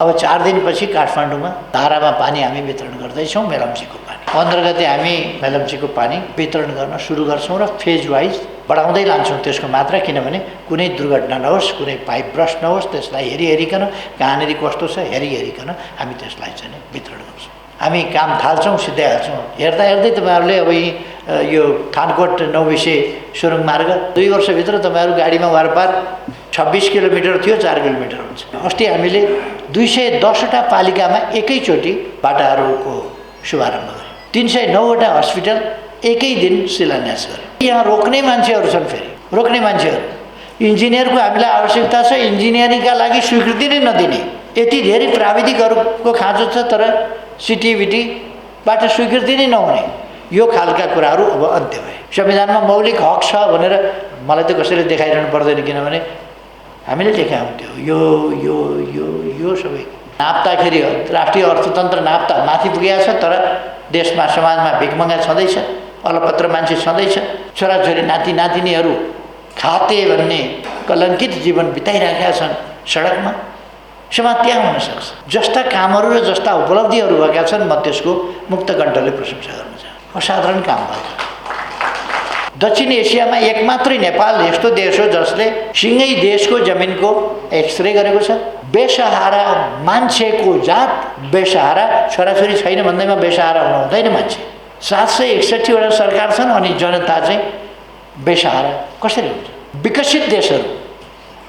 अब 4 दिनपछि काठमाडौँमा धारामा पानी हामी वितरण गर्दैछौँ, मेलम्चीको पानी। 15 गते हामी मेलम्चीको पानी वितरण गर्न सुरु गर्छौँ र फेज वाइज बढाउँदै लान्छौँ त्यसको मात्रा, किनभने कुनै दुर्घटना नहोस्, कुनै पाइप ब्रस्ट नहोस्, त्यसलाई हेरिकन कहाँनिर कस्तो छ हेरिकन हामी त्यसलाई चाहिँ वितरण गर्छौँ। हामी काम थाल्छौँ, सिधै हाल्छौँ। हेर्दा हेर्दै तपाईँहरूले अब यो थानकोट 9 विषय सुरुङ मार्ग 2 वर्षभित्र तपाईँहरू गाडीमा वारपार 26 किलोमिटर थियो, 4 किलोमिटर हुन्छ। अस्ति हामीले 210वटा पालिकामा एकैचोटि बाटाहरूको शुभारम्भ गर्यौँ। 309वटा हस्पिटल एकै दिन शिलान्यास गर्यौँ। यहाँ रोक्ने मान्छेहरू छन्, फेरि रोक्ने मान्छेहरू। इन्जिनियरको हामीलाई आवश्यकता छ, इन्जिनियरिङका लागि स्वीकृति नै नदिने यति धेरै प्राविधिकहरूको खाँचो छ, तर सिटिभिटीबाट स्वीकृति नै नहुने, यो खालका कुराहरू अब अन्त्य भए। संविधानमा मौलिक हक छ भनेर मलाई त कसैले देखाइरहनु पर्दैन, किनभने हामीले देखाउँथ्यो यो यो यो यो सबै नाप्दाखेरि राष्ट्रिय अर्थतन्त्र नाप्दा माथि पुगेको छ, तर देशमा समाजमा भिखमङ्गा छँदैछ, अलपत्र मान्छे छँदैछ, छोराछोरी नाति नातिनीहरू खाते भन्ने कलङ्कित जीवन बिताइराखेका छन् सडकमा। समाज त्यहाँ हुनसक्छ। जस्ता कामहरू र जस्ता उपलब्धिहरू भएका छन्, म त्यसको मुक्त कण्ठले प्रशंसा गर्न चाहन्छु। असाधारण काम भएको। दक्षिण एसियामा एक मात्रै नेपाल यस्तो देश हो जसले सिँगै देशको जमिनको एक्सरे गरेको छ। बेसहारा मान्छेको जात, बेसहारा छोराछोरी छैन भन्दैमा बेसहारा हुनु हुँदैन। मान्छे 761वटा सरकार छन् अनि जनता चाहिँ बेसहारा कसरी हुन्छ? विकसित देशहरू,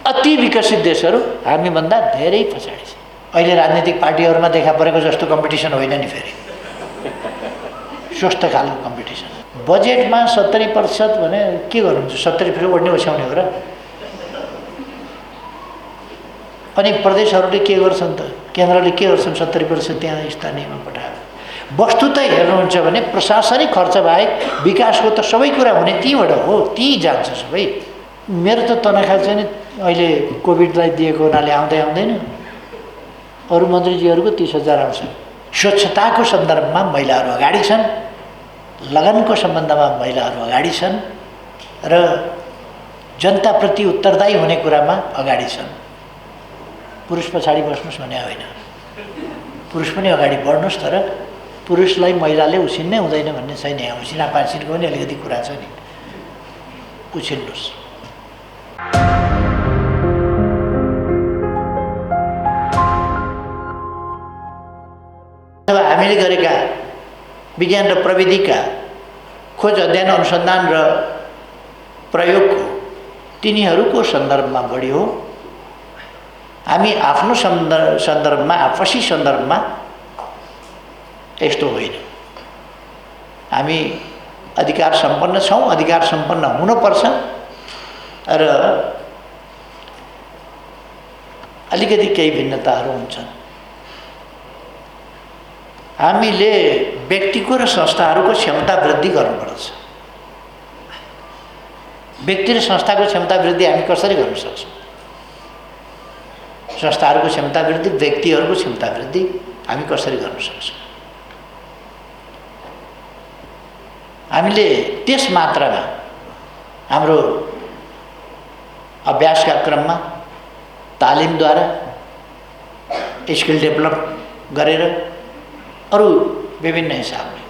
अति विकसित देशहरू हामीभन्दा धेरै पछाडि छ। अहिले राजनीतिक पार्टीहरूमा देखा परेको जस्तो कम्पिटिसन होइन नि, फेरि स्वस्थ खालको कम्पिटिसन। बजेटमा 70% भने के गर्नुहुन्छ? 70 फेरि ओढ्ने ओछ्याउने हो र? अनि प्रदेशहरूले के गर्छन् त? केन्द्रले के गर्छन्? 70% त्यहाँ स्थानीयमा पठायो। वस्तु त हेर्नुहुन्छ भने प्रशासनिक खर्च बाहेक विकासको त सबै कुरा हुने त्यहीँबाट हो, त्यहीँ जान्छ सबै। मेरो त तनखा चाहिँ नि अहिले कोभिडलाई दिएको हुनाले आउँदैन। अरू मन्त्रीजीहरूको 30,000 आउँछ। स्वच्छताको सन्दर्भमा महिलाहरू अगाडि छन्, लगनको सम्बन्धमा महिलाहरू अगाडि छन् र जनताप्रति उत्तरदायी हुने कुरामा अगाडि छन्। पुरुष पछाडि बस्नुहोस् भने होइन, पुरुष पनि अगाडि बढ्नुहोस्, तर पुरुषलाई महिलाले उछिन्नै हुँदैन भन्ने छैन। यहाँ उछिनापाछिनको पनि अलिकति कुरा छ नि, उछिन्नुहोस्। अब हामीले गरेका विज्ञान र प्रविधिका खोज अध्ययन अनुसन्धान र प्रयोगको तिनीहरूको सन्दर्भमा बढी हो। हामी आफ्नो सन्दर्भमा, आपसी सन्दर्भमा यस्तो होइन। हामी अधिकार सम्पन्न छौँ, अधिकार सम्पन्न हुनुपर्छ र अलिकति केही भिन्नताहरू हुन्छन्। हामीले व्यक्तिको र संस्थाहरूको क्षमता वृद्धि गर्नुपर्छ। व्यक्ति र संस्थाको क्षमता वृद्धि हामी कसरी गर्न सक्छौँ? संस्थाहरूको क्षमता वृद्धि, व्यक्तिहरूको क्षमता वृद्धि हामी कसरी गर्न सक्छौँ? हामीले त्यस मात्रामा हाम्रो अभ्यासका क्रममा तालिमद्वारा स्किल डेभलप गरेर अरू विभिन्न हिसाबले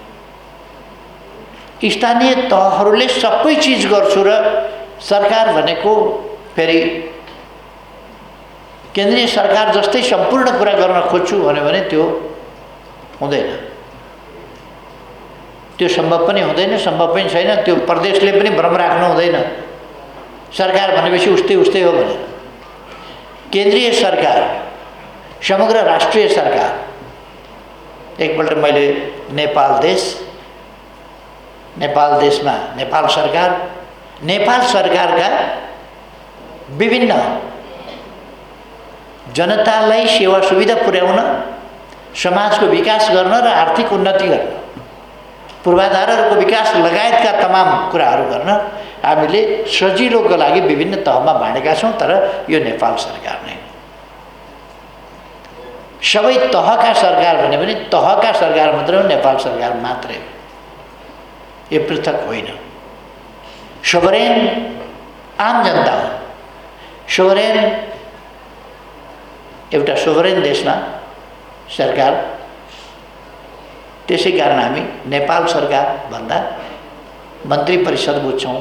स्थानीय तहहरूले सबै चिज गर्छु र सरकार भनेको फेरि केन्द्रीय सरकार जस्तै सम्पूर्ण कुरा गर्न खोज्छु भने त्यो हुँदैन। त्यो सम्भव पनि हुँदैन, सम्भव पनि छैन। त्यो प्रदेशले पनि भ्रम राख्नु हुँदैन, सरकार भनेपछि उस्तै हो भनेर। केन्द्रीय सरकार, समग्र राष्ट्रिय सरकार। एकपल्ट मैले नेपाल देशमा नेपाल सरकारका विभिन्न जनतालाई सेवा सुविधा पुर्याउन, समाजको विकास गर्न र आर्थिक उन्नति गर्न, पूर्वाधारहरूको विकास लगायतका तमाम कुराहरू गर्न हामीले सजिलोको लागि विभिन्न तहमा बाँडेका छौँ। तर यो नेपाल सरकार नै हो। सबै तहका सरकार भन्यो भने तहका सरकार मात्रै हो, नेपाल सरकार मात्रै हो। यो पृथक होइन। सोभरेन आम जनता हो। सोभरेन एउटा सोभरेन देशमा सरकार, त्यसै कारण हामी नेपाल सरकार भन्दा मन्त्री परिषद बुझ्छौँ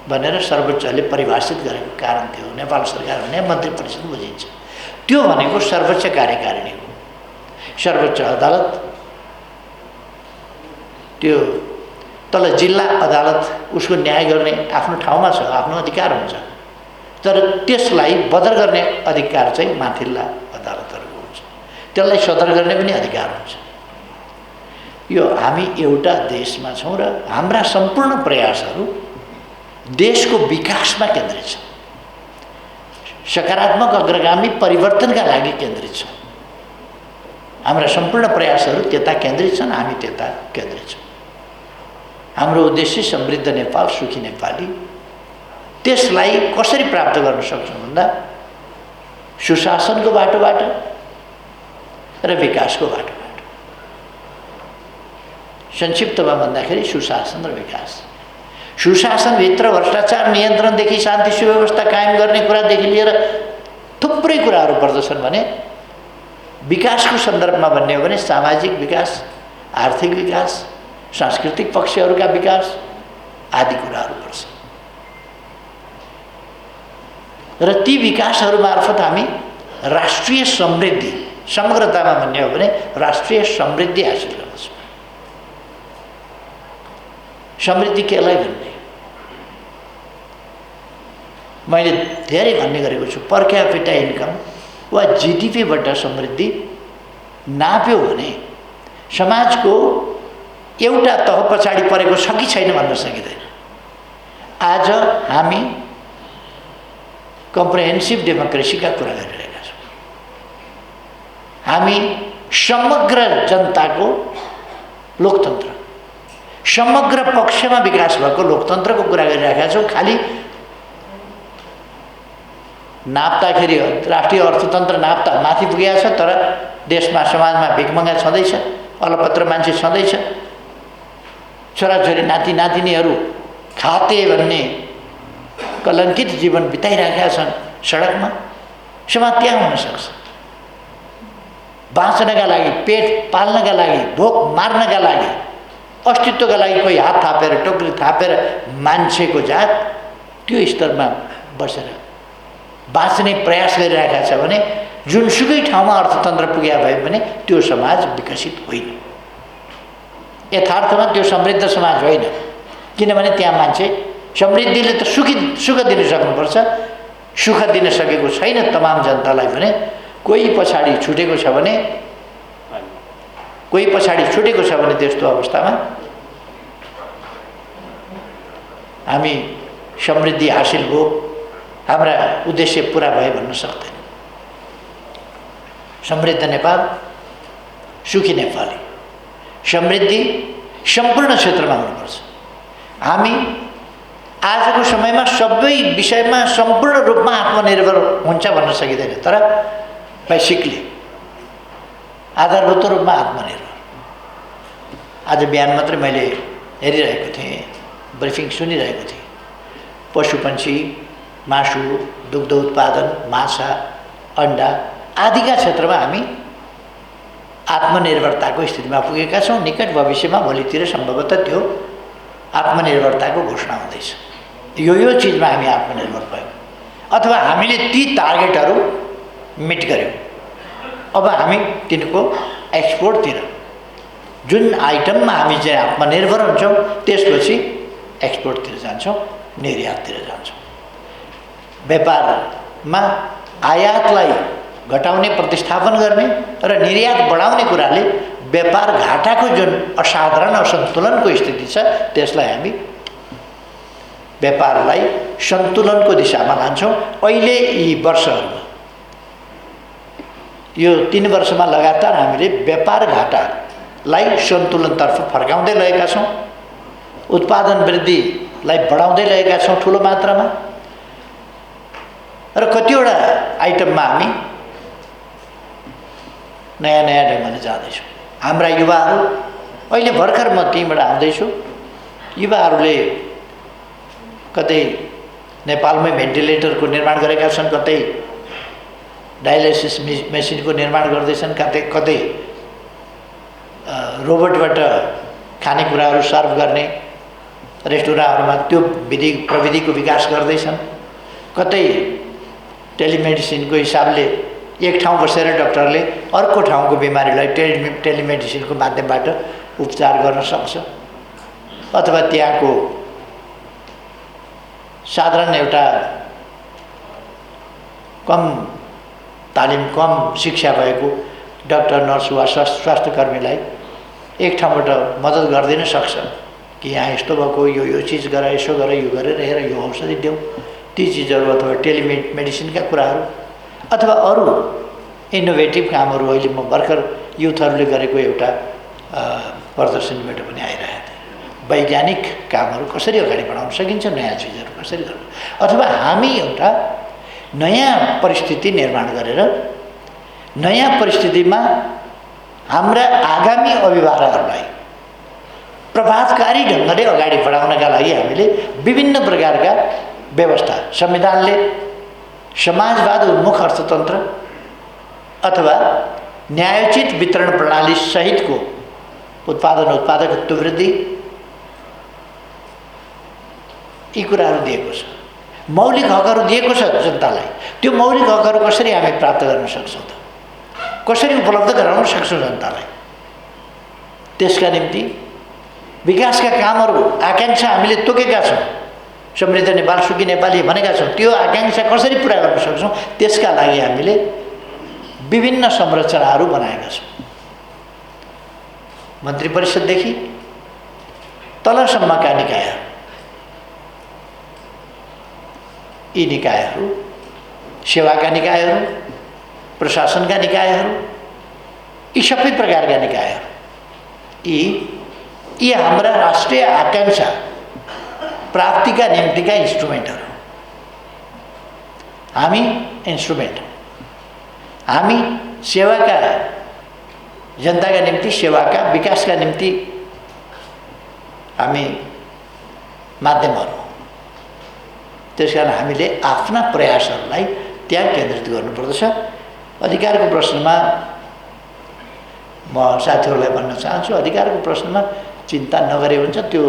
भनेर सर्वोच्चले परिभाषित गरेको कारण थियो। नेपाल सरकार भने मन्त्री परिषद बुझिन्छ। त्यो भनेको सर्वोच्च कार्यकारिणी हो। सर्वोच्च अदालत, त्यो तल जिल्ला अदालत उसको न्याय गर्ने आफ्नो ठाउँमा छ, आफ्नो अधिकार हुन्छ, तर त्यसलाई बदर गर्ने अधिकार चाहिँ माथिल्ला अदालतहरूको हुन्छ। त्यसलाई सदर गर्ने पनि अधिकार हुन्छ। यो हामी एउटा देशमा छौँ र हाम्रा सम्पूर्ण प्रयासहरू देशको विकासमा केन्द्रित छन्, सकारात्मक अग्रगामी परिवर्तनका लागि केन्द्रित छन्। हाम्रा सम्पूर्ण प्रयासहरू त्यता केन्द्रित छन्, हामी त्यता केन्द्रित छौँ। हाम्रो उद्देश्य समृद्ध नेपाल, सुखी नेपाली। त्यसलाई कसरी प्राप्त गर्न सक्छौँ भन्दा सुशासनको बाटोबाट र विकासको बाटोबाट। संक्षिप्तमा भन्दाखेरि सुशासन र विकास। सुशासनभित्र भ्रष्टाचार नियन्त्रणदेखि शान्ति सुव्यवस्था कायम गर्ने कुरादेखि लिएर थुप्रै कुराहरू पर्दछन् भने विकासको सन्दर्भमा भन्ने हो भने सामाजिक विकास, आर्थिक विकास, सांस्कृतिक पक्षहरूका विकास आदि कुराहरू पर्छ। र ती विकासहरू मार्फत हामी राष्ट्रिय समृद्धि, समग्रतामा भन्ने हो भने राष्ट्रिय समृद्धि हासिल गर्दछौँ। समृद्धि केलाई भन्ने मैले धेरै भन्ने गरेको छु। पर क्यापिटा इन्कम वा जिडिपीबाट समृद्धि नाप्यो भने समाजको एउटा तह पछाडि परेको छ कि छैन भन्न सकिँदैन। आज हामी कम्प्रिहेन्सिभ डेमोक्रेसीका कुरा गरिरहेका छौँ। हामी समग्र जनताको लोकतन्त्र, समग्र पक्षमा विकास भएको लोकतन्त्रको कुरा गरिरहेका छौँ। खालि नाप्दाखेरि राष्ट्रिय अर्थतन्त्र नाप्दा माथि पुगेको छ, तर देशमा समाजमा भिखमङ्गा छँदैछ, अलपत्र मान्छे छँदैछ, छोराछोरी नाति नातिनीहरू खाते भन्ने कलङ्कित जीवन बिताइरहेका छन् सडकमा। समाज त्यहाँ हुन सक्छ। बाँच्नका लागि, पेट पाल्नका लागि, भोक मार्नका लागि, अस्तित्वका लागि कोही हात थापेर, टोकरी थापेर मान्छेको जात त्यो स्तरमा बसेर बाँच्ने प्रयास गरिरहेका छ भने जुनसुकै ठाउँमा अर्थतन्त्र पुगेका भयो भने त्यो समाज विकसित होइन। यथार्थमा त्यो समृद्ध समाज होइन। किनभने त्यहाँ मान्छे समृद्धिले त सुख दिन सक्नुपर्छ, सुख दिन सकेको छैन तमाम जनतालाई भने कोही पछाडि छुटेको छ भने त्यस्तो अवस्थामा हामी समृद्धि हासिल हो, हाम्रा उद्देश्य पुरा भयो भन्न सक्दैन। समृद्ध नेपाल, सुखी नेपाली। समृद्धि सम्पूर्ण क्षेत्रमा हुनुपर्छ। हामी आजको समयमा सबै विषयमा सम्पूर्ण रूपमा आत्मनिर्भर हुन्छ भन्न सकिँदैन, तर बेसिकली आधारभूत रूपमा आत्मनिर्भर। आज बिहान मात्रै मैले हेरिरहेको थिएँ, ब्रिफिङ सुनिरहेको थिएँ। पशुपन्छी, मासु, दुग्ध उत्पादन, माछा, अन्डा आदिका क्षेत्रमा हामी आत्मनिर्भरताको स्थितिमा पुगेका छौँ। निकट भविष्यमा भोलितिर सम्भवतः त्यो आत्मनिर्भरताको घोषणा हुँदैछ। यो चिजमा हामी आत्मनिर्भर भयौँ अथवा हामीले ती टार्गेटहरू मिट गऱ्यौँ। अब हामी तिनको एक्सपोर्टतिर, जुन आइटममा हामी चाहिँ आत्मनिर्भर हुन्छौँ त्यसपछि एक्सपोर्टतिर जान्छौँ, निर्याततिर जान्छौँ। व्यापारमा आयातलाई घटाउने, प्रतिस्थापन गर्ने र निर्यात बढाउने कुराले व्यापार घाटाको जुन असाधारण असन्तुलनको स्थिति छ त्यसलाई हामी व्यापारलाई सन्तुलनको दिशामा लान्छौँ। अहिले यी वर्षहरूमा, यो 3 वर्षमा लगातार हामीले व्यापार घाटालाई सन्तुलनतर्फ फर्काउँदै लगेका छौँ। उत्पादन वृद्धिलाई बढाउँदै लगेका छौँ ठुलो मात्रामा। र कतिवटा आइटममा हामी नयाँ नयाँ ढङ्गले जाँदैछौँ। हाम्रा युवाहरू, अहिले भर्खर म त्यहीँबाट आउँदैछु, युवाहरूले कतै नेपालमै भेन्टिलेटरको निर्माण गरेका छन्, कतै डायलाइसिस मेसिनको निर्माण गर्दैछन्, कतै कतै रोबोटबाट खानेकुराहरू सर्भ गर्ने रेस्टुरेन्टहरूमा त्यो प्रविधिको विकास गर्दैछन्। कतै टेलिमेडिसिनको हिसाबले एक ठाउँ बसेर डाक्टरले अर्को ठाउँको बिमारीलाई टेलिमेडिसिनको माध्यमबाट उपचार गर्न सक्छ। अथवा त्यहाँको साधारण एउटा कम तालिम, कम शिक्षा भएको डाक्टर, नर्स वा स्वास्थ्यकर्मीलाई एक ठाउँबाट मद्दत गरिदिन सक्छ कि यहाँ यस्तो भएको, यो चिज गर, यसो गर, यो गरेर हेर, यो औषधि देऊ, ती चिजहरू। अथवा टेलिमेडिसिनका कुराहरू अथवा अरू इनोभेटिभ कामहरू अहिले म भर्खर युथहरूले गरेको एउटा प्रदर्शनीबाट पनि आइरहेको थियो। वैज्ञानिक कामहरू कसरी अगाडि बढाउन सकिन्छ, नयाँ चिजहरू कसरी गर्नु, अथवा हामी एउटा नयाँ परिस्थिति निर्माण गरेर नयाँ परिस्थितिमा हाम्रा आगामी अभिभावकहरूलाई प्रभावकारी ढङ्गले अगाडि बढाउनका लागि हामीले विभिन्न प्रकारका व्यवस्था, संविधानले समाजवाद उन्मुख अर्थतन्त्र अथवा न्यायोचित वितरण प्रणाली सहितको उत्पादकत्व वृद्धि, यी कुराहरू दिएको छ। मौलिक हकहरू दिएको छ जनतालाई। त्यो मौलिक हकहरू कसरी हामी प्राप्त गर्न सक्छौँ त? कसरी उपलब्ध गराउन सक्छौँ जनतालाई? त्यसका निम्ति विकासका कामहरू, आकाङ्क्षा हामीले तोकेका छौँ। समृद्ध नेपाल, सुखी नेपाली भनेका छौँ। त्यो आकाङ्क्षा कसरी पुरा गर्न सक्छौँ, त्यसका लागि हामीले विभिन्न संरचनाहरू बनाएका छौँ। मन्त्री परिषददेखि तलसम्मका निकायहरू, यी निकायहरू, सेवाका निकायहरू, प्रशासनका निकायहरू, यी सबै प्रकारका निकायहरू, यी हाम्रा राष्ट्रिय आकाङ्क्षा प्राप्तिका निम्तिका इन्स्ट्रुमेन्टहरू। हामी इन्स्ट्रुमेन्ट, हामी सेवाका, जनताका निम्ति सेवाका विकासका निम्ति हामी माध्यमहरू। त्यसकारण हामीले आफ्ना प्रयासहरूलाई त्यहाँ केन्द्रित गर्नुपर्दछ। अधिकारको प्रश्नमा म साथीहरूलाई भन्न चाहन्छु, अधिकारको प्रश्नमा चिन्ता नगरे हुन्छ। त्यो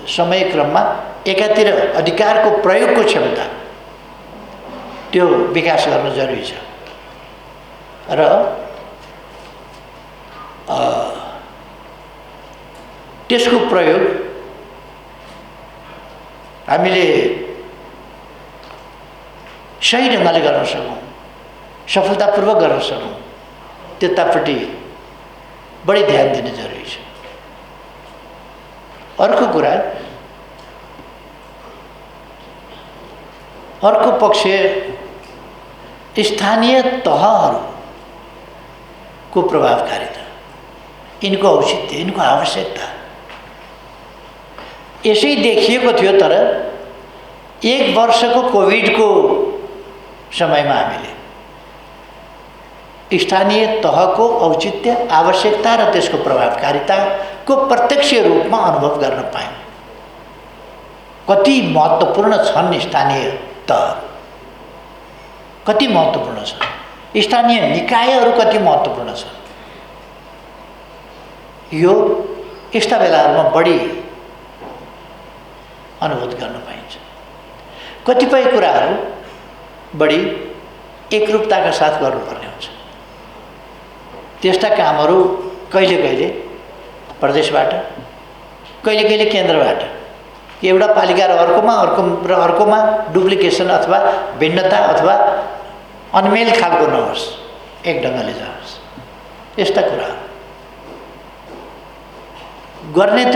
समयक्रममा एकातिर अधिकारको प्रयोगको क्षमता त्यो विकास गर्न जरुरी छ र त्यसको प्रयोग हामीले सही ढङ्गले गर्न सकौँ, सफलतापूर्वक गर्न सकौँ, त्यतापट्टि बढी ध्यान दिने जरुरी छ। अर्को कुरा, अर्को पक्ष स्थानीय तहहरूको प्रभावकारिता, यिनको औचित्य, यिनको आवश्यकता। यसै देखिएको थियो। तर एक वर्षको कोभिडको समयमा हामीले स्थानीय तहको औचित्य, आवश्यकता र त्यसको प्रभावकारिताको प्रत्यक्ष रूपमा अनुभव गर्न पायौँ। कति महत्त्वपूर्ण छन् स्थानीय तह, कति महत्त्वपूर्ण छन् स्थानीय निकायहरू, कति महत्त्वपूर्ण छन्। यो यस्ता बेलाहरूमा बढी अनुभूत गर्न पाइन्छ। कतिपय कुराहरू बढी एकरूपताका साथ गर्नुपर्ने हुन्छ। त्यस्ता कामहरू कहिले कहिले प्रदेशबाट, कहिले कहिले केन्द्रबाट, एउटा पालिका र अर्कोमा डुप्लिकेसन अथवा भिन्नता अथवा अनमेल खालको नहोस्, एक ढङ्गले जाओस्। यस्ता कुराहरू गर्ने त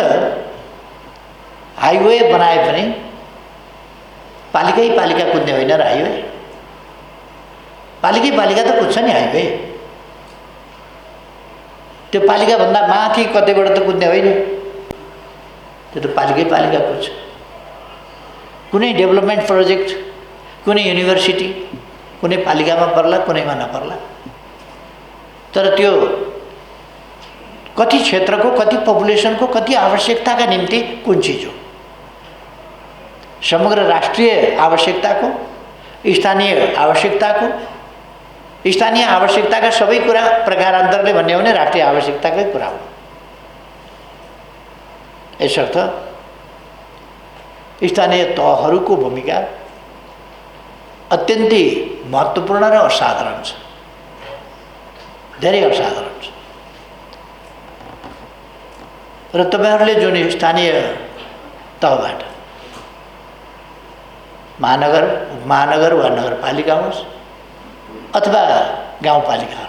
हाइवे बनाए पनि पालिका कुद्ने होइन र हाइवे, पालिका त कुद्छ नि हाइवे। त्यो पालिकाभन्दा माथि कतैबाट त कुद्ने होइन, त्यो त पालिका कुद्छ। कुनै डेभलपमेन्ट प्रोजेक्ट, कुनै युनिभर्सिटी कुनै पालिकामा पर्ला, कुनैमा नपर्ला, तर त्यो कति क्षेत्रको, कति पपुलेसनको, कति आवश्यकताका निम्ति कुन चिज हो, समग्र राष्ट्रिय आवश्यकताको, स्थानीय आवश्यकताको स्थानीय आवश्यकताका सबै कुरा प्रकारान्तरले भन्ने हो भने राष्ट्रिय आवश्यकताकै कुरा हो। यसर्थ स्थानीय तहहरूको भूमिका अत्यन्तै महत्त्वपूर्ण र असाधारण छ, धेरै असाधारण छ। र तपाईहरुले जुन स्थानीय तहबाट महानगर, उपमहानगर वा नगरपालिका होस् अथवा गाउँपालिकाको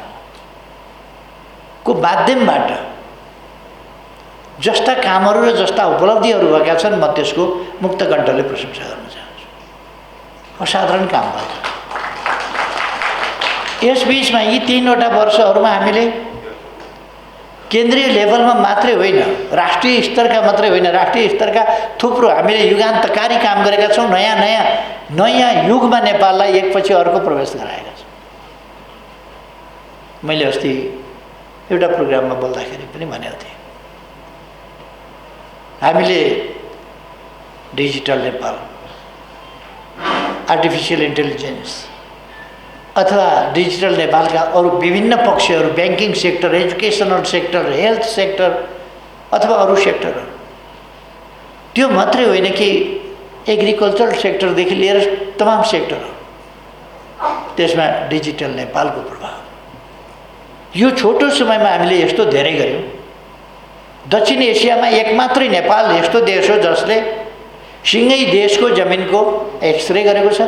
माध्यमबाट जस्ता कामहरू र जस्ता उपलब्धिहरू भएका छन्, म त्यसको मुक्त कण्ठले प्रशंसा गर्न चाहन्छु। असाधारण काम भयो। यसबीचमा यी 3वटा वर्षहरूमा हामीले केन्द्रीय लेभलमा मात्रै होइन, राष्ट्रिय स्तरका मात्रै होइन, राष्ट्रिय स्तरका थुप्रो हामीले युगान्तकारी काम गरेका छौँ। नयाँ युगमा नेपाललाई एकपछि अर्को प्रवेश गराएका छौँ। मैले अस्ति एउटा प्रोग्राममा बोल्दाखेरि पनि भनेको थिएँ, हामीले डिजिटल नेपाल, आर्टिफिसियल इन्टेलिजेन्स अथवा डिजिटल नेपालका अरू विभिन्न पक्षहरू, banking sector, educational sector, health sector अथवा अरू सेक्टरहरू, त्यो मात्रै होइन कि एग्रिकल्चरल सेक्टरदेखि लिएर तमाम सेक्टरहरू, त्यसमा डिजिटल नेपालको प्रभाव। यो छोटो समयमा हामीले यस्तो धेरै गर्यौँ। दक्षिण एसियामा एकमात्रै नेपाल यस्तो देश हो जसले सिँगै देशको जमिनको एक्सरे गरेको छ,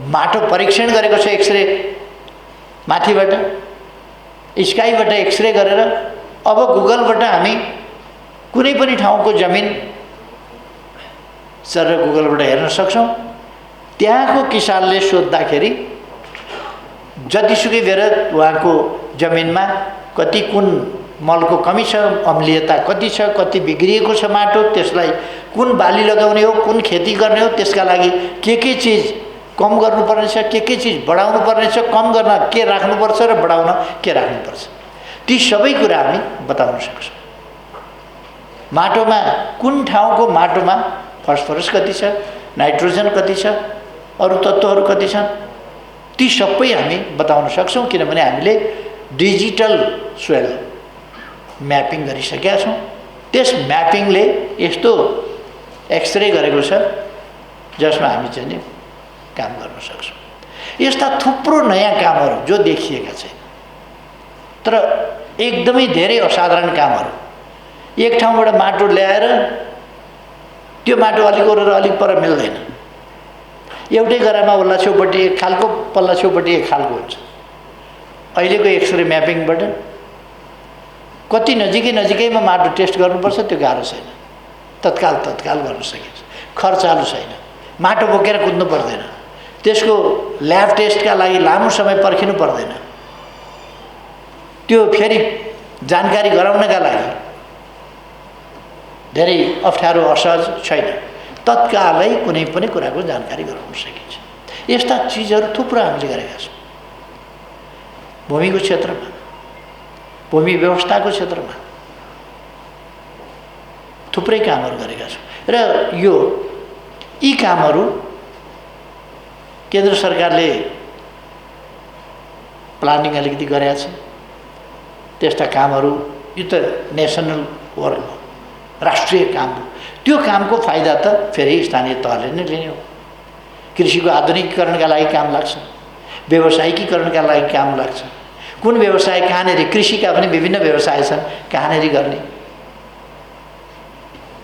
माटो परीक्षण गरेको छ, एक्सरे माथिबाट स्काईबाट एक्सरे गरेर। अब गुगलबाट हामी कुनै पनि ठाउँको जमिन सर गुगलबाट हेर्न सक्छौँ। त्यहाँको किसानले सोद्धाखेरि जतिसुकै बेर उहाँको जमिनमा कति कुन मलको कमी छ, अम्लीयता कति छ, कति बिग्रिएको छ माटो, त्यसलाई कुन बाली लगाउने हो, कुन खेती गर्ने हो, त्यसका लागि के चिज कम गर्नुपर्ने छ, के चिज बढाउनु पर्ने छ, कम गर्न के राख्नुपर्छ र बढाउन के राख्नुपर्छ, ती सबै कुरा हामी बताउन सक्छौँ। माटोमा कुन ठाउँको माटोमा फस्फरस कति छ, नाइट्रोजन कति छ, अरू तत्त्वहरू कति छन्, ती सबै हामी बताउन सक्छौँ। किनभने हामीले डिजिटल सोइल म्यापिङ गरिसकेका छौँ। त्यस म्यापिङले यस्तो एक्सरे गरेको छ जसमा हामी चाहिँ काम गर्न सक्छौँ। यस्ता थुप्रो नयाँ कामहरू जो देखिएका छैन, तर एकदमै धेरै असाधारण कामहरू। एक ठाउँबाट माटो ल्याएर त्यो माटो अलिक ओरेर अलिक पर मिल्दैन, एउटै गरामा वल्ला छेउपट्टि एक खालको, पल्ला छेउपट्टि एक खालको हुन्छ। अहिलेको एक्सरे म्यापिङबाट कति नजिकैमा माटो टेस्ट गर्नुपर्छ त्यो गाह्रो छैन, तत्काल गर्न सकिन्छ, खर्चालु छैन, माटो बोकेर कुद्नु पर्दैन, त्यसको ल्याब टेस्टका लागि लामो समय पर्खिनु पर्दैन, त्यो फेरि जानकारी गराउनका लागि धेरै अप्ठ्यारो असहज छैन, तत्कालै कुनै पनि कुराको जानकारी गराउन सकिन्छ। यस्ता चिजहरू थुप्रो हामीले गरेका छौँ। भूमिको क्षेत्रमा, भूमि व्यवस्थाको क्षेत्रमा थुप्रै कामहरू गरेका छौँ। र यी कामहरू केन्द्र सरकारले प्लानिङ अलिकति गरेका छ। त्यस्ता कामहरू यो त नेसनल वर्क हो, राष्ट्रिय काम हो। त्यो कामको फाइदा त फेरि स्थानीय तहले नै लिने हो। कृषिको आधुनिकीकरणका लागि काम लाग्छ, व्यवसायिकीकरणका लागि काम लाग्छ। कुन व्यवसाय कहाँनिर, कृषिका पनि विभिन्न व्यवसाय छन्, कहाँनिर गर्ने,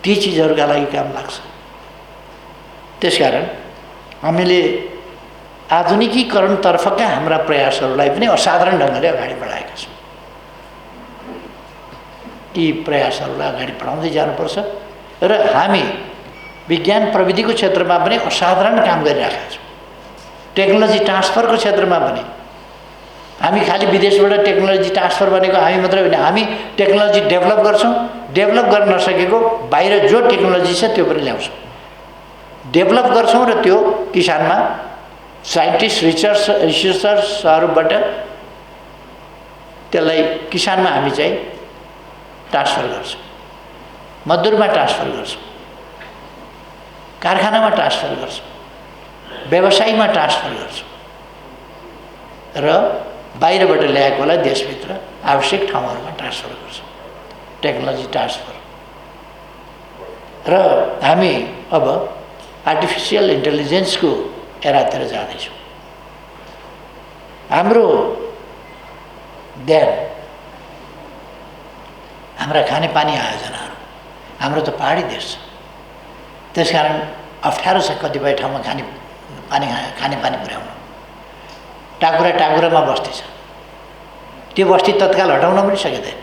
ती चिजहरूका लागि काम लाग्छ। त्यसकारण हामीले आधुनिकीकरणतर्फका हाम्रा प्रयासहरूलाई पनि असाधारण ढङ्गले अगाडि बढाएका छौँ। यी प्रयासहरूलाई अगाडि बढाउँदै जानुपर्छ र हामी विज्ञान प्रविधिको क्षेत्रमा पनि असाधारण काम गरिरहेका छौँ। टेक्नोलोजी ट्रान्सफरको क्षेत्रमा पनि हामी खालि विदेशबाट टेक्नोलोजी ट्रान्सफर भनेको हामी मात्रै होइन, हामी टेक्नोलोजी डेभलप गर्छौँ, डेभलप गर्न नसकेको बाहिर जो टेक्नोलोजी छ त्यो पनि ल्याउँछौँ, डेभलप गर्छौँ र त्यो किसानमा साइन्टिस्ट रिसर्चर्सहरूबाट त्यसलाई किसानमा हामी चाहिँ ट्रान्सफर गर्छौँ, मजदुरमा ट्रान्सफर गर्छौँ, कारखानामा ट्रान्सफर गर्छौँ, व्यवसायमा ट्रान्सफर गर्छौँ र बाहिरबाट ल्याएकोलाई देशभित्र आवश्यक ठाउँहरूमा ट्रान्सफर गर्छौँ, टेक्नोलोजी ट्रान्सफर। र हामी अब आर्टिफिसियल इन्टेलिजेन्सको एरातिर जाँदैछौँ। हाम्रो ध्यान हाम्रा खानेपानी आयोजनाहरू, हाम्रो त पहाडी देश छ, त्यसकारण अप्ठ्यारो छ कतिपय ठाउँमा खानेपानी पुर्याउन। टाकुरामा बस्ती छ, त्यो बस्ती तत्काल हटाउन पनि सकिँदैन।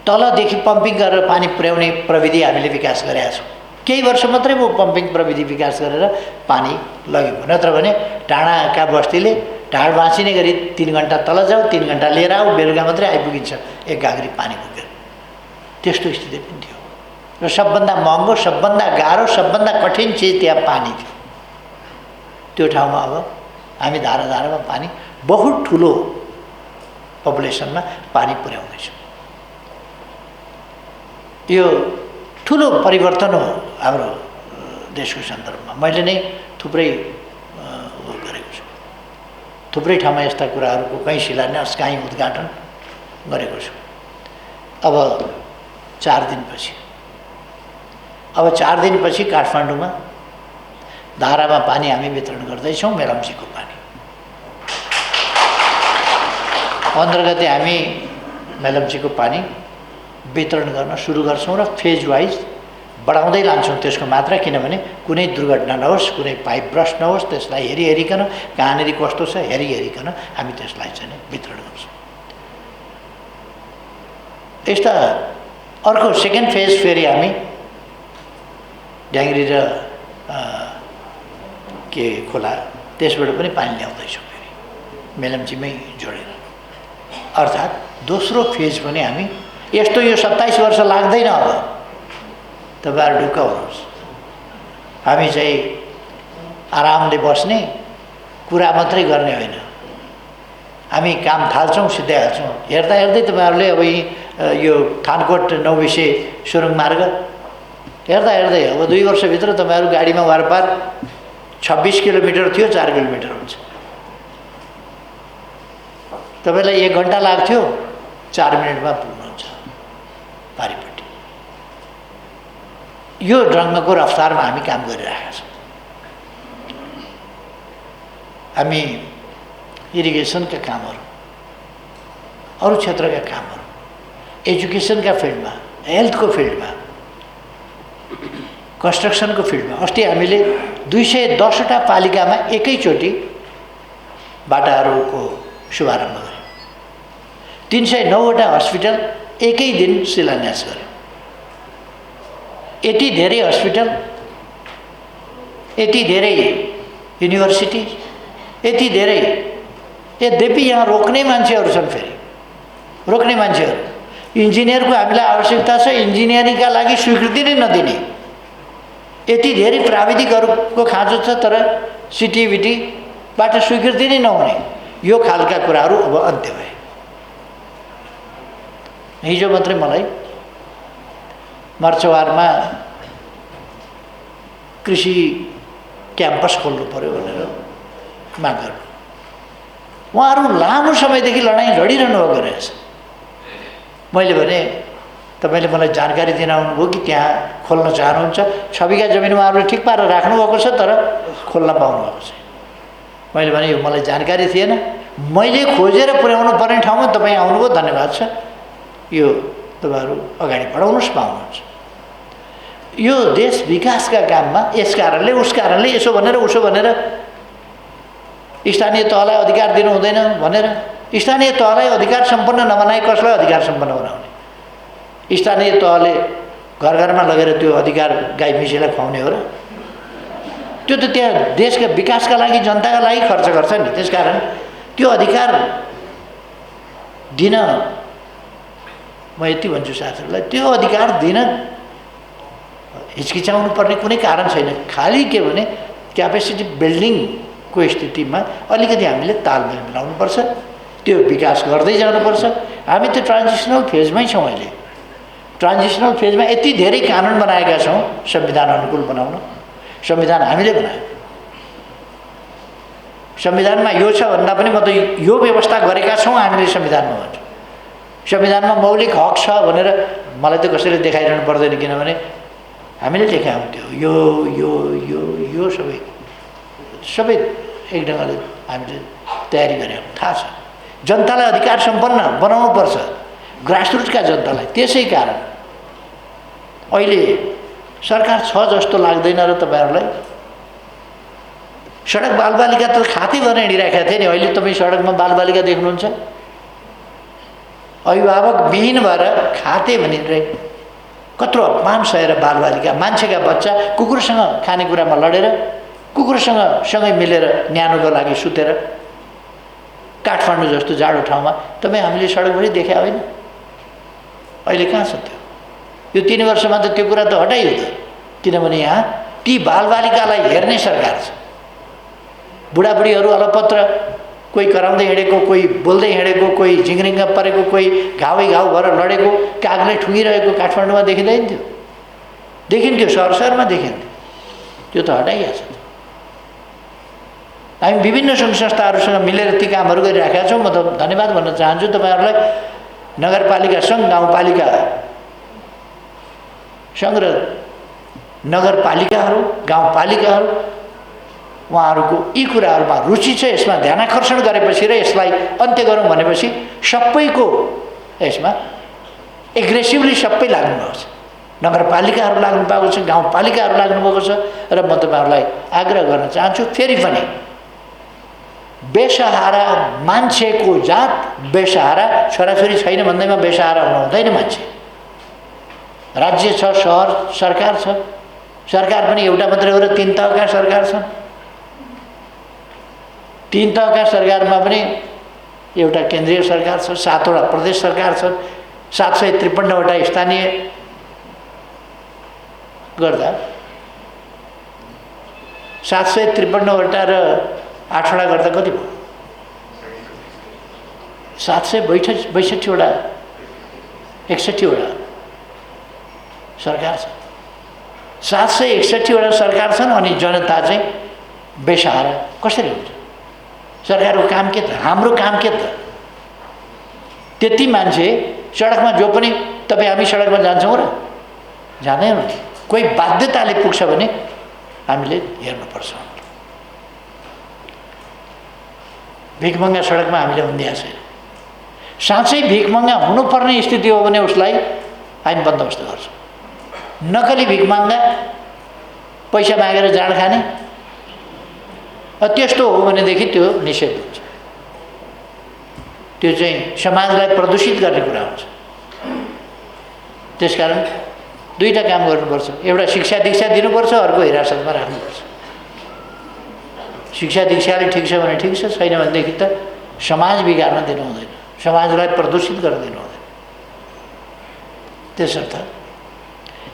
तलदेखि पम्पिङ गरेर पानी पुर्याउने प्रविधि हामीले विकास गरेका छौँ। केही वर्ष मात्रै म पम्पिङ प्रविधि विकास गरेर पानी लगेको, नत्र भने टाढाका बस्तीले ढाड बाँचिने गरी 3 घन्टा तल जाऊ, 3 घन्टा लिएर आऊ, बेलुका मात्रै आइपुगिन्छ एक गाग्री पानी पुगेर। त्यस्तो स्थिति पनि थियो र सबभन्दा महँगो, सबभन्दा गाह्रो, सबभन्दा कठिन चिज त्यहाँ पानी थियो। त्यो ठाउँमा अब हामी धारामा पानी, बहुत ठुलो पपुलेसनमा पानी पुर्याउँदैछौँ। यो ठुलो परिवर्तन हो हाम्रो देशको सन्दर्भमा। मैले नै थुप्रै गरेको छु, थुप्रै ठाउँमा यस्ता कुराहरूको कहीँ शिलान्यास, कहीँ उद्घाटन गरेको छु। अब 4 दिनपछि काठमाडौँमा धारामा पानी हामी वितरण गर्दैछौँ, मेलम्चीको पानी। 15 गते हामी मेलम्चीको पानी वितरण गर्न सुरु गर्छौँ र फेज वाइज बढाउँदै लान्छौँ त्यसको मात्रा, किनभने कुनै दुर्घटना नहोस्, कुनै पाइप ब्रस्ट नहोस्, त्यसलाई हेरिकन कहाँनिर कस्तो छ हेरिकन हामी त्यसलाई चाहिँ वितरण गर्छौँ। यस्ता अर्को सेकेन्ड फेज फेरि हामी ढ्याङ्ग्री र के खोला त्यसबाट पनि पानी ल्याउँदैछौँ फेरि मेलम्चीमै जोडेर। अर्थात् दोस्रो फेज पनि हामी, यस्तो यो 27 वर्ष लाग्दैन। अब तपाईँहरू ढुक्क हुनुहोस्, हामी चाहिँ आरामले बस्ने कुरा मात्रै गर्ने होइन, हामी काम थाल्छौँ, सिधै हाल्छौँ। हेर्दै तपाईँहरूले अब यो थानकोट 9 विषय सुरुङ मार्ग हेर्दै अब 2 वर्षभित्र तपाईँहरू गाडीमा वारपार 26 किलोमिटर थियो, 4 किलोमिटर हुन्छ। तपाईँलाई 1 घन्टा लाग्थ्यो, 4 मिनटमा पुग्नुहुन्छ पारिपट्टि। यो ढङ्गको रफ्तारमा हामी काम गरिरहेका छौँ। हामी इरिगेसनका कामहरू, अरू क्षेत्रका कामहरू, एजुकेसनका फिल्डमा, हेल्थको फिल्डमा, कन्स्ट्रक्सनको फिल्डमा अस्ति हामीले 210वटा पालिकामा एकैचोटि बाटाहरूको शुभारम्भ गर्यौँ। 309वटा हस्पिटल एकै दिन शिलान्यास गर्यौँ। यति धेरै हस्पिटल, यति धेरै युनिभर्सिटी, यति धेरै, यद्यपि यहाँ रोक्ने मान्छेहरू छन्। फेरि रोक्ने मान्छेहरू, इन्जिनियरको हामीलाई आवश्यकता छ, इन्जिनियरिङका लागि स्वीकृति नै नदिने, यति धेरै प्राविधिकहरूको खाँचो छ, तर सिटिभिटीबाट स्वीकृति नै नहुने, यो खालका कुराहरू अब अन्त्य भए। हिजो मात्रै मलाई मर्चवारमा कृषि क्याम्पस खोल्नु पर्यो भनेर माग गर्नु। उहाँहरू लामो समयदेखि लडाइँ लडिरहनु भएको रहेछ। मैले भने तपाईँले मलाई जानकारी दिन आउनुभयो कि त्यहाँ खोल्न चाहनुहुन्छ? 6 बिघा जमिन उहाँहरूले ठिक पारेर राख्नुभएको छ, तर खोल्न पाउनुभएको छ। मैले भने यो मलाई जानकारी थिएन, मैले खोजेर पुर्याउनु पर्ने ठाउँमा तपाईँ आउनुभयो, धन्यवाद छ। यो तपाईँहरू अगाडि बढाउनुहोस्, पाउनुहुन्छ। यो देश विकासका काममा यस कारणले उस कारणले यसो भनेर उसो भनेर स्थानीय तहलाई अधिकार दिनु हुँदैन भनेर, स्थानीय तहलाई अधिकार सम्पन्न नबनाए कसलाई अधिकार सम्पन्न बनाउने? स्थानीय तहले घर घरमा लगेर त्यो अधिकार गाई मिसीलाई खुवाउने हो र? त्यो त त्यहाँ देशका विकासका लागि, जनताका लागि खर्च गर्छ नि। त्यसकारण त्यो अधिकार दिन, म यति भन्छु साथीहरूलाई, त्यो अधिकार दिन हिचकिचाउनु पर्ने कुनै कारण छैन। खालि के भने क्यापेसिटी बिल्डिङको स्थितिमा अलिकति हामीले तालमेल मिलाउनुपर्छ, त्यो विकास गर्दै जानुपर्छ। हामी त ट्रान्जिसनल फेजमै छौँ अहिले। ट्रान्जिसनल फेजमा यति धेरै कानुन बनाएका छौँ संविधान अनुकूल बनाउन। संविधान हामीले बनायौँ, संविधानमा यो छ भन्दा पनि म त यो व्यवस्था गरेका छौँ हामीले संविधानमा भन्छु। संविधानमा मौलिक हक छ भनेर मलाई त कसैले देखाइरहनु पर्दैन, किनभने हामीले लेखा हुन्थ्यो यो यो यो यो सबै सबै एक ढङ्गले हामीले तयारी गरेका थाहा छ। जनतालाई अधिकार सम्पन्न बनाउनुपर्छ, ग्रासरुटका जनतालाई। त्यसै कारण अहिले सरकार छ जस्तो लाग्दैन र तपाईँहरूलाई। सडक बालबालिका त खाते गरेर हिँडिराखेका थिए नि, अहिले तपाईँ सडकमा बालबालिका देख्नुहुन्छ? अभिभावक विहीन भएर खाते भनेर कत्रो अपमान सहेर बालबालिका, मान्छेका बच्चा कुकुरसँग खानेकुरामा लडेर, कुकुरसँग सँगै मिलेर न्यानोको लागि सुतेर काठमाडौँ जस्तो जाडो ठाउँमा तपाईँ हामीले सडकभरि देखा होइन? अहिले कहाँ छ त्यो? यो 3 वर्षमा त त्यो कुरा त हटाइयो त, किनभने यहाँ ती बालबालिकालाई हेर्ने सरकार छ। बुढाबुढीहरू अलपत्र, कोही कराउँदै हिँडेको, कोही बोल्दै हिँडेको, कोही झिङ्रिङ्ग परेको, कोही घाउ भएर लडेको, कागले ठुगिरहेको काठमाडौँमा देखिँदैन थियो? देखिन्थ्यो, सहरमा देखिन्थ्यो। त्यो त हटाइएको छ। हामी विभिन्न सङ्घ संस्थाहरूसँग मिलेर ती कामहरू गरिराखेका छौँ। म त धन्यवाद भन्न चाहन्छु तपाईँहरूलाई। नगरपालिका सङ्घ, गाउँपालिका सङ्घ र नगरपालिकाहरू, गाउँपालिकाहरू, उहाँहरूको यी कुराहरूमा रुचि छ। यसमा ध्यानाकर्षण गरेपछि र यसलाई अन्त्य गरौँ भनेपछि सबैको यसमा एग्रेसिभली सबै लाग्नुभएको छ। नगरपालिकाहरू लाग्नु भएको छ, गाउँपालिकाहरू लाग्नुभएको छ। र म तपाईँहरूलाई आग्रह गर्न चाहन्छु, फेरि पनि बेसहारा मान्छेको जात, बेसहारा छोराछोरी छैन भन्दैमा बेसहारा हुनु हुँदैन। मान्छे राज्य छ, सहर सरकार छ, सरकार पनि एउटा मात्रै हो र 3 तहका सरकार छन्। 3 तहका सरकारमा पनि एउटा केन्द्रीय सरकार छ, 7 वटा प्रदेश सरकार छन्, 753 वटा स्थानीय गर्दा 753 वटा र 8 वटा गर्दा कति भयो? 762 वटा 61 वटा सरकार छ। 761 वटा सरकार छन् अनि जनता चाहिँ बेसहारा कसरी हुन्छ? सरकारको काम के त? हाम्रो काम के त? त्यति मान्छे सडकमा जो पनि तपाईँ हामी सडकमा जान्छौँ र जाँदैनौँ। कोही बाध्यताले पुग्छ भने हामीले हेर्नुपर्छ। भिखमङ्गा सडकमा हामीले हुँदिया छैन। साँच्चै भिखमङ्गा हुनुपर्ने स्थिति हो भने उसलाई हामी बन्दोबस्त गर्छौँ। नकली भिखमङ्गा, पैसा मागेर जाँड खाने, त्यस्तो हो भनेदेखि त्यो निषेध हुन्छ। त्यो चाहिँ समाजलाई प्रदूषित गर्ने कुरा हुन्छ। त्यसकारण दुईटा काम गर्नुपर्छ। एउटा शिक्षा दीक्षा दिनुपर्छ, अर्को हिरासतमा राख्नुपर्छ। शिक्षा दीक्षाले ठिक छ भने ठिक छ, छैन भनेदेखि त समाज बिगार्न दिनु हुँदैन, समाजलाई प्रदूषित गर्न दिनु हुँदैन। त्यसर्थ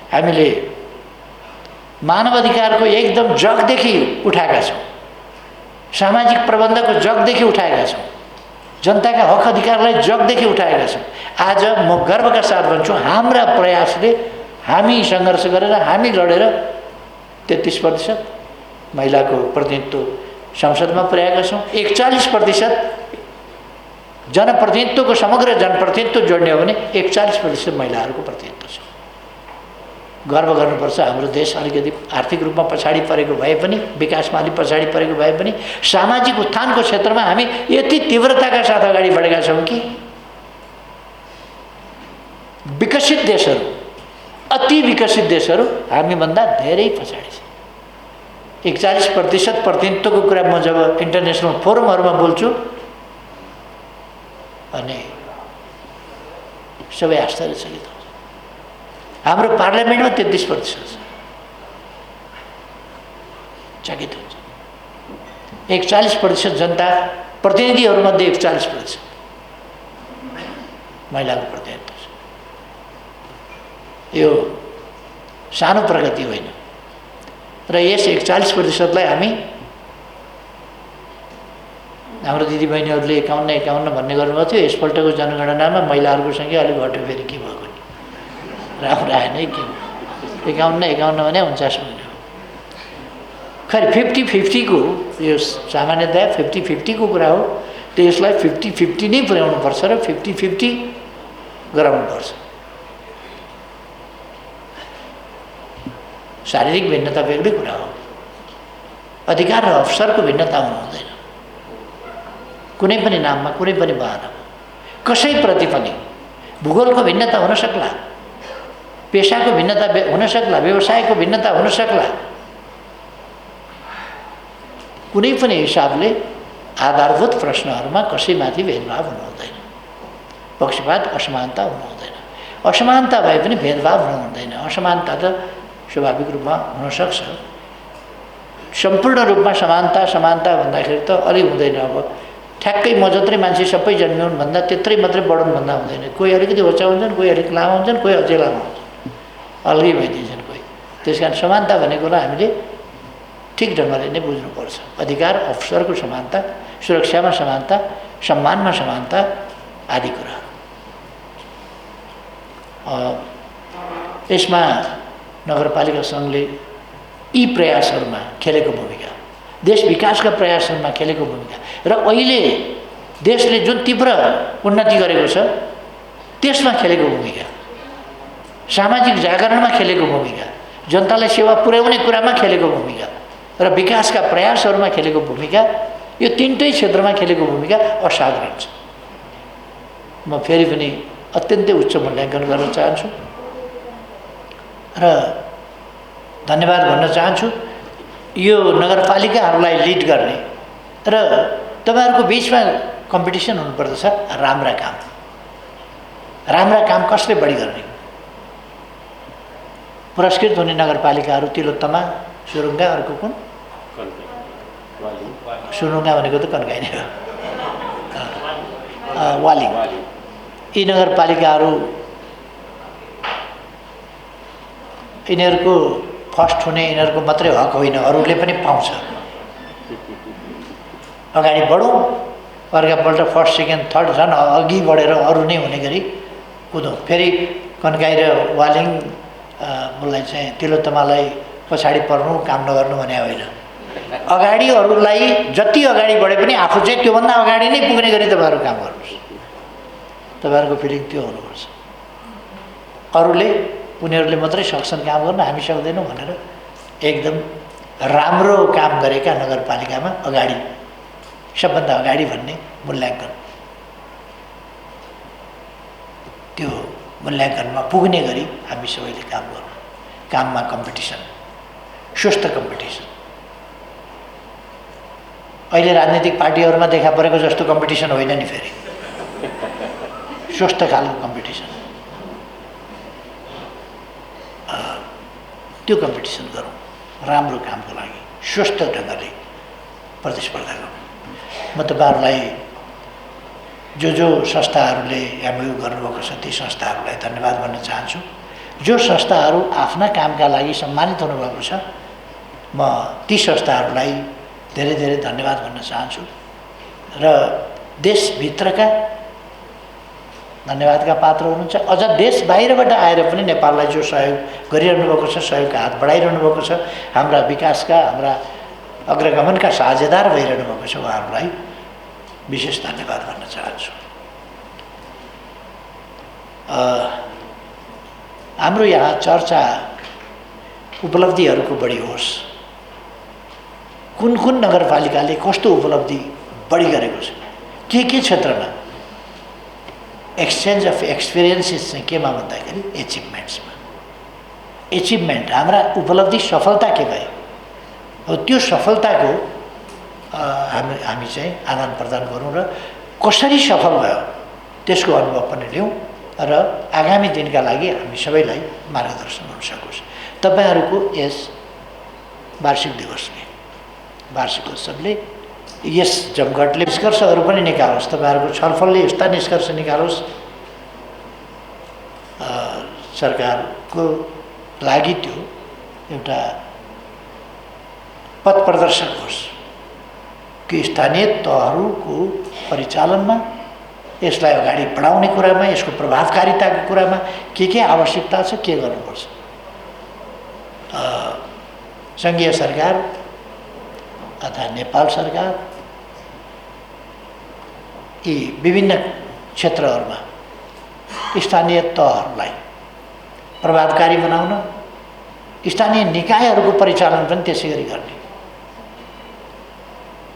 हामीले मानव अधिकारको एकदम जगदेखि उठाएका छौँ, सामाजिक प्रबन्धको जगदेखि उठाएका छौँ, जनताका हक अधिकारलाई जगदेखि उठाएका छौँ। आज म गर्वका साथ भन्छु, हाम्रा प्रयासले, हामी सङ्घर्ष गरेर, हामी लडेर 33% महिलाको प्रतिनिधित्व संसदमा पुर्याएका छौँ। 41% जनप्रतिनिधित्वको, समग्र जनप्रतिनिधित्व जोड्ने हो भने 41% महिलाहरूको प्रतिनिधित्व छ। गर्व गर्नुपर्छ। हाम्रो देश अलिकति आर्थिक रूपमा पछाडि परेको भए पनि, विकासमा अलिक पछाडि परेको भए पनि, सामाजिक उत्थानको क्षेत्रमा हामी यति तीव्रताका साथ अगाडि बढेका छौँ कि विकसित देशहरू, अति विकसित देशहरू हामीभन्दा धेरै पछाडि छ। 41% प्रतिनिधित्वको कुरा म जब इन्टरनेसनल फोरमहरूमा बोल्छु अनि सबै आश्चर्यचकित हुन्छ। हाम्रो पार्लियामेन्टमा 33% छ, चकित हुन्छ। 41% जनता प्रतिनिधिहरूमध्ये 41% महिलाको प्रतिनिधित्व छ। यो सानो प्रगति होइन र यस 41%लाई हामी, हाम्रो दिदीबहिनीहरूले 51 भन्ने गर्नुभएको थियो। यसपल्टको जनगणनामा महिलाहरूको सङ्ख्या अलिक घट्यो, फेरि के भएको नि, राम्रो आएन है। के 51 भने 49 भयो। खैर 50-50 को यो सामान्यतया 50-50 को कुरा हो, त्यो यसलाई 50-50 नै पुर्याउनुपर्छ र 50-50 गराउनुपर्छ। शारीरिक भिन्नता बेग्लै कुरा हो, अधिकार र अवसरको भिन्नता हुनु हुँदैन। कुनै पनि नाममा, कुनै पनि बहानामा, कसैप्रति पनि भूगोलको भिन्नता हुन सक्ला, पेसाको भिन्नता हुन सक्ला, व्यवसायको भिन्नता हुन सक्ला, कुनै पनि हिसाबले आधारभूत प्रश्नहरूमा कसैमाथि भेदभाव हुनु हुँदैन, पक्षपात असमानता हुनु हुँदैन। असमानता भए पनि भेदभाव हुनु हुँदैन। असमानता त स्वाभाविक रूपमा हुनसक्छ, सम्पूर्ण रूपमा समानता भन्दाखेरि त अलि हुँदैन। अब ठ्याक्कै म जत्रै मान्छे सबै जन्मिउन् भन्दा त्यत्रै मात्रै बढुन् भन्दा हुँदैन। कोही अलिकति होचा हुन्छन्, कोही अलिक लामो हुन्छन्, कोही अझै लामो हुन्छन्, अलगै भइदिन्छन् कोही। त्यस कारण समानता भनेकोलाई हामीले ठिक ढङ्गले नै बुझ्नुपर्छ। अधिकार अवसरको समानता, सुरक्षामा समानता, सम्मानमा समानता आदि कुरा। यसमा नगरपालिका सङ्घले यी प्रयासहरूमा खेलेको भूमिका, देश विकासका प्रयासहरूमा खेलेको भूमिका र अहिले देशले जुन तीव्र उन्नति गरेको छ त्यसमा खेलेको भूमिका, सामाजिक जागरणमा खेलेको भूमिका, जनतालाई सेवा पुर्याउने कुरामा खेलेको भूमिका र विकासका प्रयासहरूमा खेलेको भूमिका, यो तीनटै क्षेत्रमा खेलेको भूमिका असाधारण छ। म फेरि पनि अत्यन्तै उच्च मूल्याङ्कन गर्न चाहन्छु र धन्यवाद भन्न चाहन्छु यो नगरपालिकाहरूलाई लिड गर्ने र तपाईँहरूको बिचमा कम्पिटिसन हुनुपर्दछ। राम्रा काम कसले बढी गर्ने? पुरस्कृत हुने नगरपालिकाहरू तिलोत्तमा, सुरुङ्गा, अर्को कुन? सुरुङ्गा भनेको त कन्काई नै हो, वालिङ। यी नगरपालिकाहरू यिनीहरूको फर्स्ट हुने यिनीहरूको मात्रै हक होइन, अरूले पनि पाउँछ। अगाडि बढौँ, अर्कापल्ट फर्स्ट सेकेन्ड थर्ड झन् अघि बढेर अरू नै हुने गरी कुदौँ। फेरि कन्काई र वालिङ मलाई चाहिँ तिलोत्तमालाई पछाडि पर्नु, काम नगर्नु भने होइन। अगाडि अरूलाई जति अगाडि बढे पनि आफू चाहिँ त्योभन्दा अगाडि नै पुग्ने गरी तपाईँहरू काम गर्नुहोस्। तपाईँहरूको फिलिङ त्यो हुनुपर्छ। अरूले उनीहरूले मात्रै सक्छन् काम गर्न, हामी सक्दैनौँ भनेर एकदम राम्रो काम गरेका नगरपालिकामा अगाडि, सबभन्दा अगाडि भन्ने मूल्याङ्कन, त्यो मूल्याङ्कनमा पुग्ने गरी हामी सबैले काम गरौँ। काममा कम्पिटिसन, स्वस्थ कम्पिटिसन। अहिले राजनीतिक पार्टीहरूमा देखा परेको जस्तो कम्पिटिसन होइन नि, फेरि स्वस्थ खालको कम्पिटिसन। त्यो कम्पिटिसन गरौँ राम्रो कामको लागि, स्वस्थ ढङ्गले प्रतिस्पर्धा गरौँ। म तपाईँहरूलाई जो संस्थाहरूले एमओयू गर्नुभएको छ ती संस्थाहरूलाई धन्यवाद भन्न चाहन्छु। जो संस्थाहरू आफ्ना कामका लागि सम्मानित हुनुभएको छ, म ती संस्थाहरूलाई धेरै धेरै धन्यवाद भन्न चाहन्छु र देशभित्रका धन्यवादका पात्र हुनुहुन्छ। अझ देश बाहिरबाट आएर पनि नेपाललाई जो सहयोग गरिरहनु भएको छ, सहयोगका हात बढाइरहनु भएको छ, हाम्रा विकासका, हाम्रा अग्रगमनका साझेदार भइरहनु भएको छ, उहाँहरूलाई विशेष धन्यवाद भन्न चाहन्छु। हाम्रो यहाँ चर्चा उपलब्धिहरूको बढी होस्। कुन कुन नगरपालिकाले कस्तो उपलब्धि बढी गरेको छ, के क्षेत्रमा? एक्सचेन्ज अफ एक्सपिरियन्सेस चाहिँ केमा भन्दाखेरि एचिभमेन्ट्समा। एचिभमेन्ट, हाम्रा उपलब्धि सफलता के भयो हो, त्यो सफलताको हामी चाहिँ आदान प्रदान गरौँ र कसरी सफल भयो त्यसको अनुभव पनि लिउँ र आगामी दिनका लागि हामी सबैलाई मार्गदर्शन हुन सकोस्। तपाईँहरूको यस वार्षिक दिवसले, वार्षिक उत्सवले, यस जमघटले निष्कर्षहरू पनि निकालोस्। तपाईँहरूको छलफलले यस्ता निष्कर्ष निकालोस्, सरकारको लागि त्यो एउटा पथ प्रदर्शक होस् कि स्थानीय तहहरूको परिचालनमा यसलाई अगाडि बढाउने कुरामा, यसको प्रभावकारिताको कुरामा के आवश्यकता छ, के गर्नुपर्छ। सङ्घीय सरकार अथवा नेपाल सरकार यी विभिन्न क्षेत्रहरूमा स्थानीय तहहरूलाई प्रभावकारी बनाउन, स्थानीय निकायहरूको परिचालन पनि त्यसै गरी गर्ने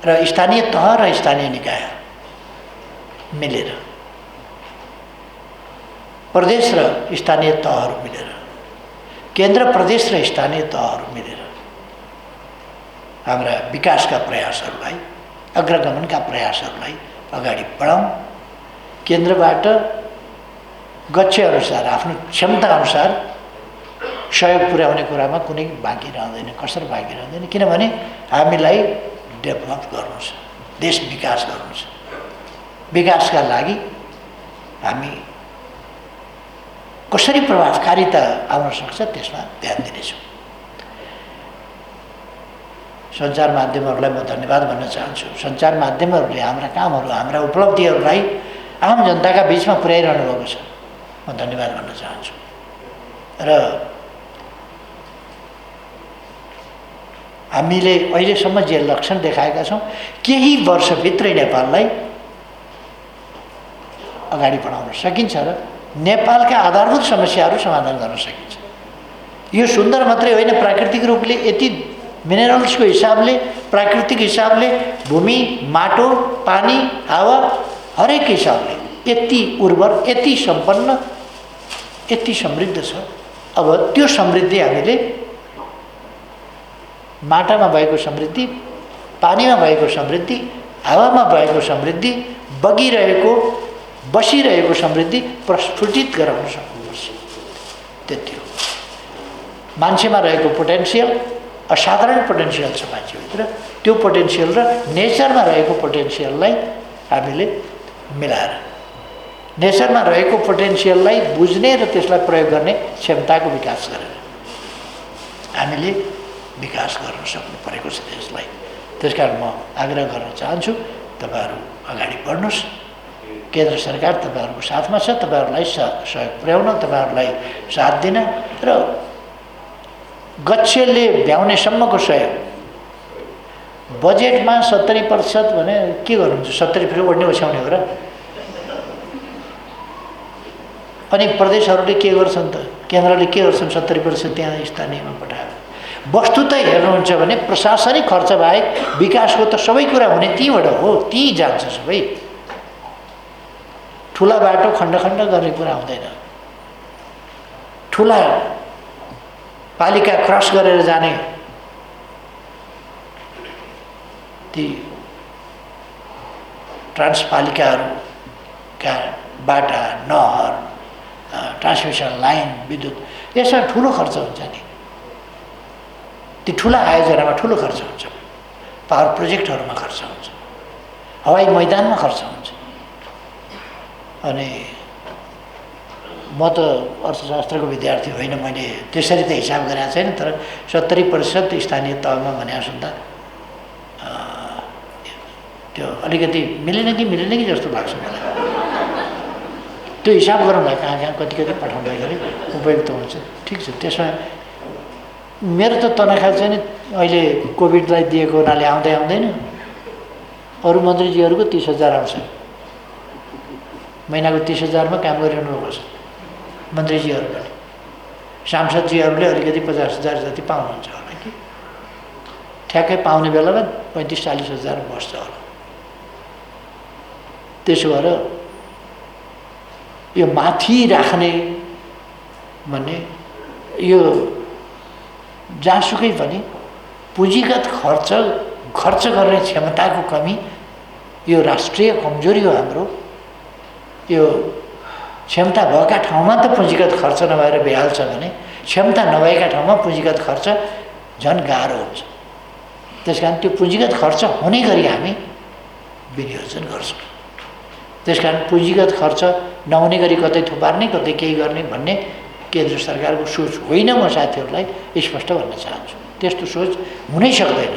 र स्थानीय तह र स्थानीय निकाय मिलेर, प्रदेश र स्थानीय तहहरू मिलेर, केन्द्र प्रदेश र स्थानीय तहहरू मिलेर हाम्रा विकासका प्रयासहरूलाई, अग्रगमनका प्रयासहरूलाई अगाडि बढाउँ। केन्द्रबाट गच्छेअनुसार, आफ्नो क्षमताअनुसार सहयोग पुर्याउने कुरामा कुनै बाँकी रहँदैन, कसर बाँकी रहँदैन। किनभने हामीलाई डेभलप गर्नु छ, देश विकास गर्नु छ। विकासका लागि हामी कसरी प्रभावकारिता आउन सक्छ त्यसमा ध्यान दिनेछौँ। सञ्चार माध्यमहरूलाई म धन्यवाद भन्न चाहन्छु। सञ्चार माध्यमहरूले हाम्रा कामहरू, हाम्रा उपलब्धिहरूलाई आम जनताका बिचमा पुर्याइरहनु भएको छ, म धन्यवाद भन्न चाहन्छु। र हामीले अहिलेसम्म जे लक्षण देखाएका छौँ, केही वर्षभित्रै नेपाललाई अगाडि बढाउन सकिन्छ र नेपालका आधारभूत समस्याहरू समाधान गर्न सकिन्छ। यो सुन्दर मात्रै होइन, प्राकृतिक रूपले यति मिनरल्सको हिसाबले, प्राकृतिक हिसाबले, भूमि, माटो, पानी, हावा हरेक हिसाबले यति उर्वर, यति सम्पन्न, यति समृद्ध छ। अब त्यो समृद्धि हामीले माटामा भएको समृद्धि, पानीमा भएको समृद्धि, हावामा भएको समृद्धि, बगिरहेको बसिरहेको समृद्धि प्रस्फुटित गराउन सक्नुपर्छ। त्यति हो। मान्छेमा रहेको पोटेन्सियल, असाधारण पोटेन्सियल छ मान्छेभित्र। त्यो पोटेन्सियल र नेचरमा रहेको पोटेन्सियललाई हामीले मिलाएर, नेचरमा रहेको पोटेन्सियललाई बुझ्ने र त्यसलाई प्रयोग गर्ने क्षमताको विकास गरेर हामीले विकास गर्न सक्नु परेको छ देशलाई। त्यसकारण म आग्रह गर्न चाहन्छु, तपाईँहरू अगाडि बढ्नुहोस्। केन्द्र सरकार तपाईँहरूको साथमा छ, तपाईँहरूलाई सहयोग पुर्याउन, तपाईँहरूलाई साथ दिन र गच्छेले भ्याउनेसम्मको सहयोग। बजेटमा 70% भने के गर्नुहुन्छ? 70 फेरि ओढ्ने ओछ्याउने हो र? अनि प्रदेशहरूले के गर्छन् त? केन्द्रले के गर्छन्? 70% त्यहाँ स्थानीयमा पठायो। वस्तुतः हेर्नुहुन्छ भने प्रशासनिक खर्च बाहेक विकासको त सबै कुरा हुने त्यहीँबाट हो, त्यहीँ जान्छ सबै। ठुला बाटो खण्ड खण्ड गर्ने कुरा हुँदैन, ठुला पालिका क्रस गरेर जाने ती ट्रान्सपालिकाहरूका बाटा, नहर, ट्रान्समिसन लाइन, विद्युत, यसमा ठुलो खर्च हुन्छ नि। ती ठुला आयोजनामा ठुलो खर्च हुन्छ, पावर प्रोजेक्टहरूमा खर्च हुन्छ, हवाई मैदानमा खर्च हुन्छ। अनि म त अर्थशास्त्रको विद्यार्थी होइन, मैले त्यसरी त हिसाब गरेको छैन, तर 70% स्थानीय तहमा भने सुन्दा त्यो अलिकति मिलेन कि जस्तो लाग्छ मलाई। त्यो हिसाब गरौँला कहाँ कहाँ कति कति पठाउँदाखेरि उपयुक्त हुन्छ। ठिक छ, त्यसमा मेरो त तनखा चाहिँ अहिले कोभिडलाई दिएको हुनाले आउँदैन। अरू मन्त्रीजीहरूको 30,000 आउँछ, महिनाको 30,000मा काम गरिरहनु भएको छ मन्त्रीजीहरू पनि। सांसदजीहरूले अलिकति 50,000 जति पाउनुहुन्छ होला कि, ठ्याक्कै पाउने बेलामा 35-40,000 बस्छ होला। त्यसो भएर यो माथि राख्ने भन्ने, यो जहाँसुकै पनि पुँजीगत खर्च गर्ने क्षमताको कमी यो राष्ट्रिय कमजोरी हो हाम्रो। यो क्षमता भएका ठाउँमा त पुँजीगत खर्च नभएर भइहाल्छ भने क्षमता नभएका ठाउँमा पुँजीगत खर्च झन् गाह्रो हुन्छ। त्यसकारण त्यो पुँजीगत खर्च हुने गरी हामी विनियोजन गर्छौँ। त्यसकारण पुँजीगत खर्च नहुने गरी कतै थुपार्ने, कतै केही गर्ने भन्ने केन्द्र सरकारको सोच होइन। म साथीहरूलाई स्पष्ट भन्न चाहन्छु, त्यस्तो सोच हुनै सक्दैन।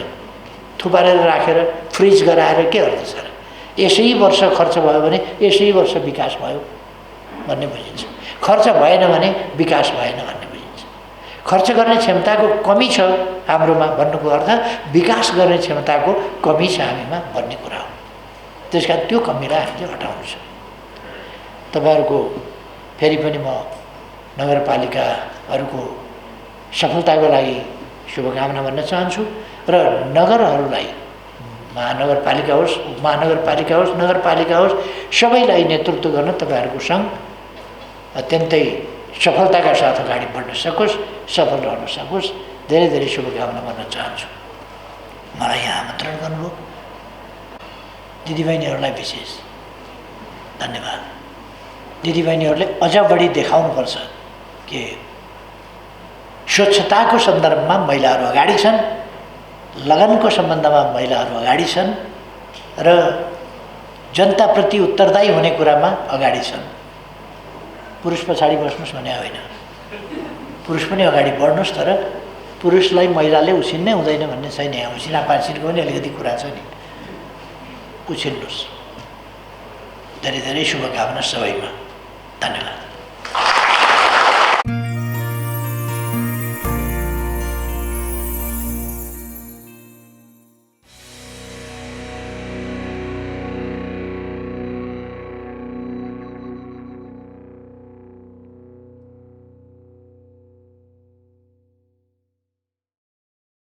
थुपारेर राखेर फ्रिज गराएर के अर्थ छ र? यसै वर्ष खर्च भयो भने यसै वर्ष विकास भयो भन्ने बुझिन्छ, खर्च भएन भने विकास भएन भन्ने बुझिन्छ। खर्च गर्ने क्षमताको कमी छ हाम्रोमा भन्नुको अर्थ विकास गर्ने क्षमताको कमी छ हामीमा भन्ने कुरा हो। त्यस कारण त्यो कमीलाई हामीले हटाउनु छ। तपाईँहरूको फेरि पनि म नगरपालिकाहरूको सफलताको लागि शुभकामना भन्न चाहन्छु र नगरहरूलाई महानगरपालिका होस्, उपमहानगरपालिका होस्, नगरपालिका होस्, सबैलाई नेतृत्व गर्न तपाईँहरूको सङ्घ अत्यन्तै सफलताका साथ अगाडि बढ्न सकोस्, सफल रहन सकोस्, धेरै धेरै शुभकामना भन्न चाहन्छु। मलाई यहाँ आमन्त्रण गर्नुभयो, दिदीबहिनीहरूलाई विशेष धन्यवाद। दिदीबहिनीहरूले अझ बढी देखाउनुपर्छ कि स्वच्छताको सन्दर्भमा महिलाहरू अगाडि छन्, लगनको सम्बन्धमा महिलाहरू अगाडि छन् र जनताप्रति उत्तरदायी हुने कुरामा अगाडि छन्। पुरुष पछाडि बस्नुहोस् भने होइन, पुरुष पनि अगाडि बढ्नुहोस्, तर पुरुषलाई महिलाले उछिन्नै हुँदैन भन्ने छैन। यहाँ उछिनापाछिनको पनि अलिकति कुरा छ नि, उछिन्नुहोस्। धेरै धेरै शुभकामना सबैमा।